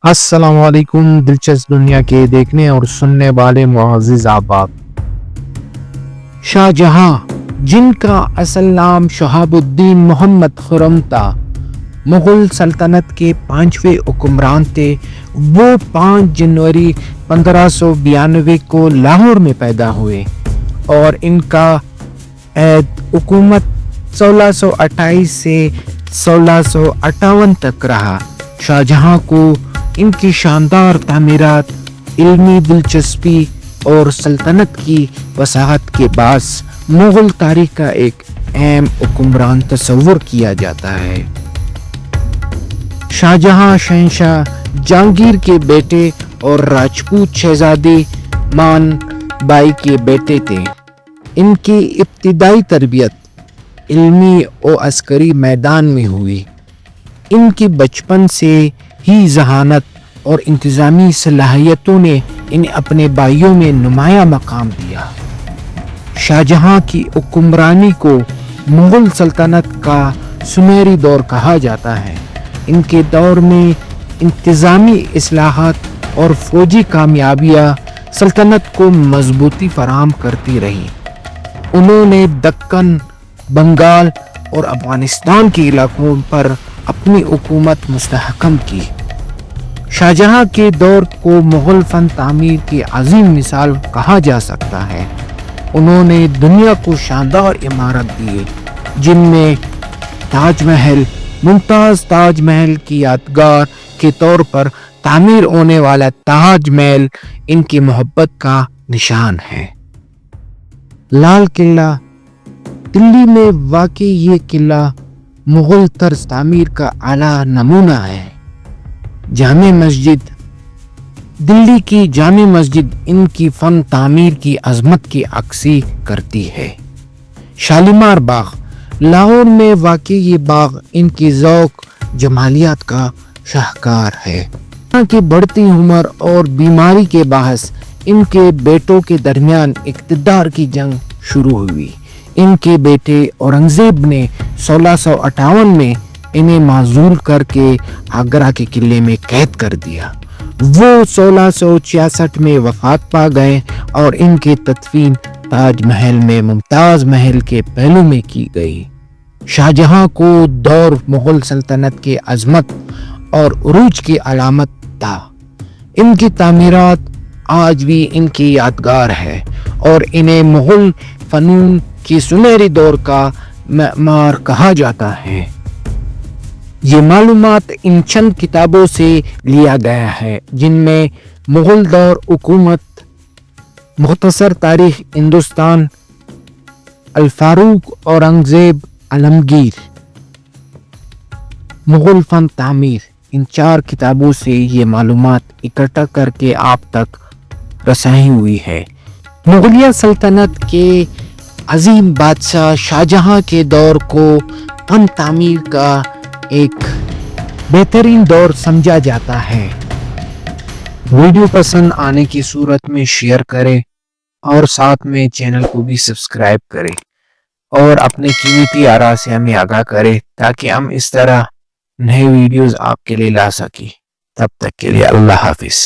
السلام علیکم دلچسپ دنیا کے دیکھنے اور سننے والے معزز احباب، شاہ جہاں جن کا اصل نام شہاب الدین محمد خرم تھا، مغل سلطنت کے 5ویں حکمران تھے۔ وہ 5 جنوری 1592 کو لاہور میں پیدا ہوئے اور ان کا عہد حکومت 1628 سے 1658 تک رہا۔ شاہ جہاں کو ان کی شاندار تعمیرات، علمی دلچسپی اور سلطنت کی وسعت کے باعث مغل تاریخ کا ایک اہم حکمران تصور کیا جاتا ہے۔ شاہ جہاں شہنشاہ جہانگیر کے بیٹے اور راجپوت شہزادی مان بائی کے بیٹے تھے۔ ان کی ابتدائی تربیت علمی و عسکری میدان میں ہوئی۔ ان کی بچپن سے ہی ذہانت اور انتظامی صلاحیتوں نے انہیں اپنے بھائیوں میں نمایاں مقام دیا۔ شاہ جہاں کی حکمرانی کو مغل سلطنت کا سنہری دور کہا جاتا ہے۔ ان کے دور میں انتظامی اصلاحات اور فوجی کامیابیاں سلطنت کو مضبوطی فراہم کرتی رہی۔ انہوں نے دکن، بنگال اور افغانستان کے علاقوں پر اپنی حکومت مستحکم کی۔ شاہ جہاں کے دور کو مغل فن تعمیر کی عظیم مثال کہا جا سکتا ہے۔ انہوں نے دنیا کو شاندار عمارت دیے، جن میں تاج محل، ممتاز تاج محل کی یادگار کے طور پر تعمیر ہونے والا تاج محل ان کی محبت کا نشان ہے۔ لال قلعہ دلی میں واقع یہ قلعہ مغل طرز تعمیر کا اعلیٰ نمونہ ہے۔ جامع مسجد دلی کی جامع مسجد ان کی فن تعمیر کی عظمت کی عکاسی کرتی ہے۔ شالیمار باغ لاہور میں واقع یہ باغ ان کی ذوق جمالیات کا شاہکار ہے۔ یہاں کی بڑھتی عمر اور بیماری کے باعث ان کے بیٹوں کے درمیان اقتدار کی جنگ شروع ہوئی۔ ان کے بیٹے اورنگزیب نے 1658 میں انہیں معزول کر کے آگرہ کے قلعے میں قید کر دیا۔ وہ 1666 میں وفات پا گئے اور ان کی تدفین تاج محل میں ممتاز محل کے پہلو میں کی گئی۔ شاہ جہاں کو دور مغل سلطنت کے عظمت اور عروج کی علامت تھا۔ ان کی تعمیرات آج بھی ان کی یادگار ہے اور انہیں مغل فنون کی سنہری دور کا معمار کہا جاتا ہے۔ یہ معلومات ان چند کتابوں سے لیا گیا ہے جن میں مغل دور حکومت، مختصر تاریخ ہندوستان، الفاروق اورنگزیب عالمگیر، مغل فن تعمیر، ان 4 کتابوں سے یہ معلومات اکٹھا کر کے آپ تک رسائی ہوئی ہے۔ مغلیہ سلطنت کے عظیم بادشاہ شاہ جہاں کے دور کو فن تعمیر کا ایک بہترین دور سمجھا جاتا ہے۔ ویڈیو پسند آنے کی صورت میں شیئر کریں اور ساتھ میں چینل کو بھی سبسکرائب کریں اور اپنے قیمتی آراء سے ہمیں آگاہ کریں تاکہ ہم اس طرح نئے ویڈیوز آپ کے لیے لا سکیں۔ تب تک کے لیے اللہ حافظ۔